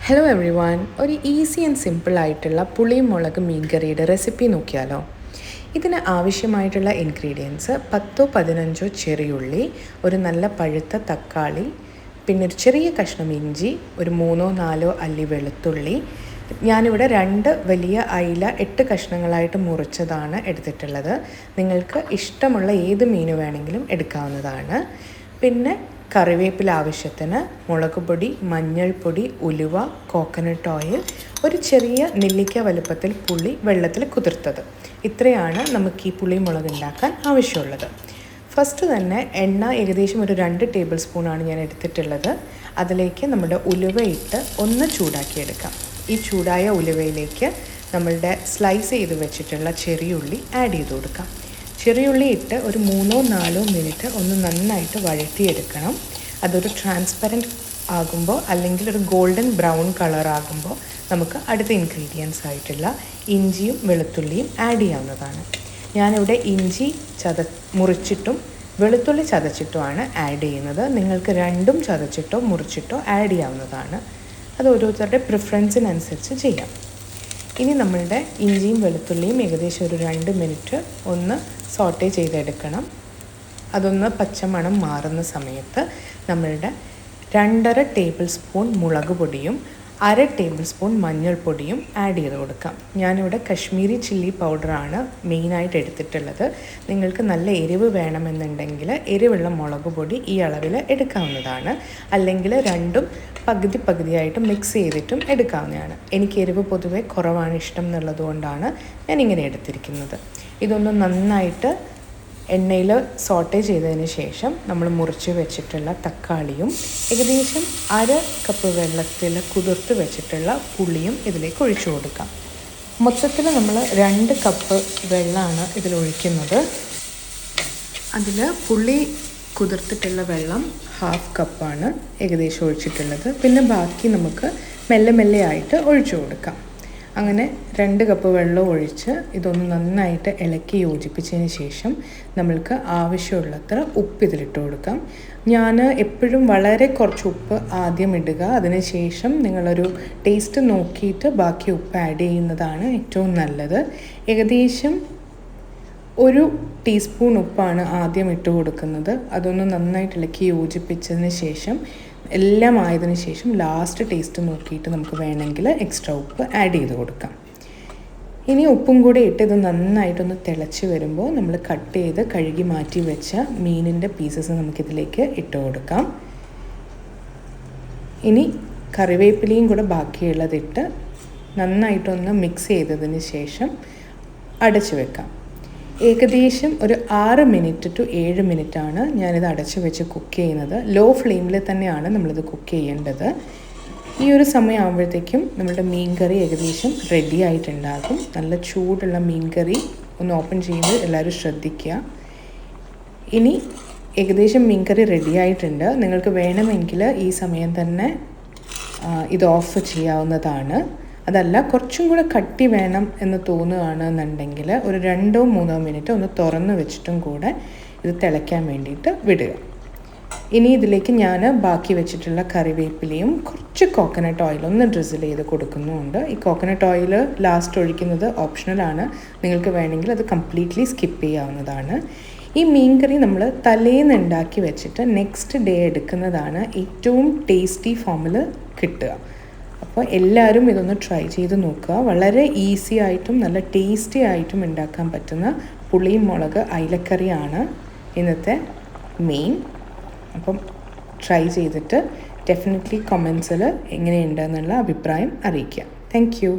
Hello every one, ഒരു easy and simple ആയിട്ടുള്ള പുളിയും മുളക് മീൻ കറിയുടെ റെസിപ്പി നോക്കിയാലോ. ഇതിന് ആവശ്യമായിട്ടുള്ള ഇൻഗ്രീഡിയൻസ് 10-15 ചെറിയുള്ളി, ഒരു നല്ല പഴുത്ത തക്കാളി, പിന്നെ ഒരു ചെറിയ കഷ്ണം ഇഞ്ചി, ഒരു 3-4 അല്ലി വെളുത്തുള്ളി. ഞാനിവിടെ 2 വലിയ അയില 8 കഷ്ണങ്ങളായിട്ട് മുറിച്ചതാണ് എടുത്തിട്ടുള്ളത്. നിങ്ങൾക്ക് ഇഷ്ടമുള്ള ഏത് മീൻ വേണമെങ്കിലും എടുക്കാവുന്നതാണ്. പിന്നെ കറിവേപ്പില ആവശ്യത്തിന്, മുളക് പൊടി, മഞ്ഞൾപ്പൊടി, ഉലുവ, കോക്കനട്ട് ഓയിൽ, ഒരു ചെറിയ നെല്ലിക്ക വലുപ്പത്തിൽ പുളി വെള്ളത്തിൽ കുതിർത്തത്. ഇത്രയാണ് നമുക്ക് ഈ പുളി മുളക് ഉണ്ടാക്കാൻ ആവശ്യമുള്ളത്. ഫസ്റ്റ് തന്നെ എണ്ണ ഏകദേശം ഒരു 2 ടേബിൾ സ്പൂണാണ് ഞാൻ എടുത്തിട്ടുള്ളത്. അതിലേക്ക് നമ്മുടെ ഉലുവ ഇട്ട് ഒന്ന് ചൂടാക്കിയെടുക്കാം. ഈ ചൂടായ ഉലുവയിലേക്ക് നമ്മളുടെ സ്ലൈസ് ചെയ്ത് വെച്ചിട്ടുള്ള ചെറിയുള്ളി ആഡ് ചെയ്ത് കൊടുക്കാം. ചെറിയുള്ളി ഇട്ട് ഒരു 3-4 മിനിറ്റ് ഒന്ന് നന്നായിട്ട് വഴറ്റിയെടുക്കണം. അതൊരു ട്രാൻസ്പെറൻറ്റ് ആകുമ്പോൾ അല്ലെങ്കിൽ ഒരു ഗോൾഡൻ ബ്രൗൺ കളർ ആകുമ്പോൾ നമുക്ക് അടുത്ത ഇൻഗ്രീഡിയൻസ് ആയിട്ടുള്ള ഇഞ്ചിയും വെളുത്തുള്ളിയും ആഡ് ചെയ്യാവുന്നതാണ്. ഞാനിവിടെ ഇഞ്ചി മുറിച്ചിട്ടും വെളുത്തുള്ളി ചതച്ചിട്ടുമാണ് ആഡ് ചെയ്യുന്നത്. നിങ്ങൾക്ക് രണ്ടും ചതച്ചിട്ടോ മുറിച്ചിട്ടോ ആഡ് ചെയ്യാവുന്നതാണ്. അത് ഓരോരുത്തരുടെ പ്രിഫറൻസിനനുസരിച്ച് ചെയ്യാം. ഇനി നമ്മളുടെ ഇഞ്ചിയും വെളുത്തുള്ളിയും ഏകദേശം ഒരു 2 മിനിറ്റ് ഒന്ന് സോട്ടേ ചെയ്തെടുക്കണം. അതൊന്ന് പച്ചമണം മാറുന്ന സമയത്ത് നമ്മളുടെ 2.5 ടേബിൾ സ്പൂൺ മുളക് പൊടിയും 1/2 ടേബിൾ സ്പൂൺ മഞ്ഞൾപ്പൊടിയും ആഡ് ചെയ്ത് കൊടുക്കാം. ഞാനിവിടെ കശ്മീരി ചില്ലി പൗഡറാണ് മെയിനായിട്ട് എടുത്തിട്ടുള്ളത്. നിങ്ങൾക്ക് നല്ല എരിവ് വേണമെന്നുണ്ടെങ്കിൽ എരിവുള്ള മുളക് പൊടി ഈ അളവിൽ എടുക്കാവുന്നതാണ്. അല്ലെങ്കിൽ രണ്ടും പകുതിയായിട്ട് മിക്സ് ചെയ്തിട്ടും എടുക്കാവുന്നതാണ്. എനിക്ക് എരിവ് പൊതുവെ കുറവാണ് ഇഷ്ടം എന്നുള്ളതുകൊണ്ടാണ് ഞാനിങ്ങനെ എടുത്തിരിക്കുന്നത്. ഇതൊന്ന് നന്നായിട്ട് എണ്ണയിൽ സോട്ടേ ചെയ്തതിന് ശേഷം നമ്മൾ മുറിച്ച് വെച്ചിട്ടുള്ള തക്കാളിയും ഏകദേശം 1/2 കപ്പ് വെള്ളത്തിൽ കുതിർത്ത് വെച്ചിട്ടുള്ള പുളിയും ഇതിലേക്ക് ഒഴിച്ചു കൊടുക്കാം. മൊത്തത്തിൽ നമ്മൾ 2 കപ്പ് വെള്ളമാണ് ഇതിലൊഴിക്കുന്നത്. അതിൽ പുളി കുതിർത്തിട്ടുള്ള വെള്ളം 1/2 കപ്പാണ് ഏകദേശം ഒഴിച്ചിട്ടുള്ളത്. പിന്നെ ബാക്കി നമുക്ക് മെല്ലെ ആയിട്ട് ഒഴിച്ചു കൊടുക്കാം. അങ്ങനെ 2 കപ്പ് വെള്ളം ഒഴിച്ച് ഇതൊന്ന് നന്നായിട്ട് ഇളക്കി യോജിപ്പിച്ചതിന് ശേഷം നമ്മൾക്ക് ആവശ്യമുള്ളത്ര ഉപ്പ് ഇതിലിട്ട് കൊടുക്കാം. ഞാൻ എപ്പോഴും വളരെ കുറച്ച് ഉപ്പ് ആദ്യം ഇടുക, അതിനുശേഷം നിങ്ങളൊരു ടേസ്റ്റ് നോക്കിയിട്ട് ബാക്കി ഉപ്പ് ആഡ് ചെയ്യുന്നതാണ് ഏറ്റവും നല്ലത്. ഏകദേശം 1 ടീസ്പൂൺ ഉപ്പാണ് ആദ്യം ഇട്ട് കൊടുക്കുന്നത്. അതൊന്ന് നന്നായിട്ട് ഇളക്കി യോജിപ്പിച്ചതിന് ശേഷം എല്ലാം ആയതിനു ശേഷം ലാസ്റ്റ് ടേസ്റ്റ് നോക്കിയിട്ട് നമുക്ക് വേണമെങ്കിൽ എക്സ്ട്രാ ഉപ്പ് ആഡ് ചെയ്ത് കൊടുക്കാം. ഇനി ഉപ്പും കൂടെ ഇട്ട് ഇത് നന്നായിട്ടൊന്ന് തിളച്ച് വരുമ്പോൾ നമ്മൾ കട്ട് ചെയ്ത് കഴുകി മാറ്റി വെച്ച മീനിൻ്റെ പീസസ് നമുക്കിതിലേക്ക് ഇട്ട് കൊടുക്കാം. ഇനി കറിവേപ്പിലയും കൂടെ ബാക്കിയുള്ളതിട്ട് നന്നായിട്ടൊന്ന് മിക്സ് ചെയ്തതിന് ശേഷം അടച്ചു വെക്കാം. ഏകദേശം ഒരു 6 മിനിറ്റ് ടു 7 മിനിറ്റാണ് ഞാനിത് അടച്ച് വെച്ച് കുക്ക് ചെയ്യുന്നത്. ലോ ഫ്ലെയിമിൽ തന്നെയാണ് നമ്മളിത് കുക്ക് ചെയ്യേണ്ടത്. ഈ ഒരു സമയം ആകുമ്പോഴത്തേക്കും നമ്മളുടെ മീൻ കറി ഏകദേശം റെഡി ആയിട്ടുണ്ടാകും. നല്ല ചൂടുള്ള മീൻ കറി ഒന്ന് ഓപ്പൺ ചെയ്യുമ്പോൾ എല്ലാവരും ശ്രദ്ധിക്കുക. ഇനി ഏകദേശം മീൻ കറി റെഡി ആയിട്ടുണ്ട്. നിങ്ങൾക്ക് വേണമെങ്കിൽ ഈ സമയം തന്നെ ഇത് ഓഫ് ചെയ്യാവുന്നതാണ്. അതല്ല കുറച്ചും കൂടെ കട്ടി വേണം എന്ന് തോന്നുകയാണെന്നുണ്ടെങ്കിൽ ഒരു 2-3 മിനിറ്റ് ഒന്ന് തുറന്ന് വെച്ചിട്ടും കൂടെ ഇത് തിളയ്ക്കാൻ വേണ്ടിയിട്ട് വിടുക. ഇനി ഇതിലേക്ക് ഞാൻ ബാക്കി വെച്ചിട്ടുള്ള കറിവേപ്പിലയും കുറച്ച് കോക്കനട്ട് ഓയിലും ഒന്ന് ഡ്രിസിൽ ചെയ്ത് കൊടുക്കുന്നുമുണ്ട്. ഈ കോക്കനട്ട് ഓയിൽ ലാസ്റ്റ് ഒഴിക്കുന്നത് ഓപ്ഷണലാണ്. നിങ്ങൾക്ക് വേണമെങ്കിൽ അത് കംപ്ലീറ്റ്ലി സ്കിപ്പ് ചെയ്യാവുന്നതാണ്. ഈ മീൻ കറി നമ്മൾ തലേന്ന് ഉണ്ടാക്കി വെച്ചിട്ട് നെക്സ്റ്റ് ഡേ എടുക്കുന്നതാണ് ഏറ്റവും ടേസ്റ്റി ഫോമിൽ കിട്ടുക. അപ്പോൾ എല്ലാവരും ഇതൊന്ന് ട്രൈ ചെയ്ത് നോക്കുക. വളരെ ഈസി ആയിട്ടും നല്ല ടേസ്റ്റി ആയിട്ടും ഉണ്ടാക്കാൻ പറ്റുന്ന പുളി മുളക് അയിലക്കറിയാണ് ഇന്നത്തെ മെയിൻ. അപ്പം ട്രൈ ചെയ്തിട്ട് ഡെഫിനറ്റ്ലി കമൻസിൽ എങ്ങനെയുണ്ടെന്നുള്ള അഭിപ്രായം അറിയിക്കുക. Thank you.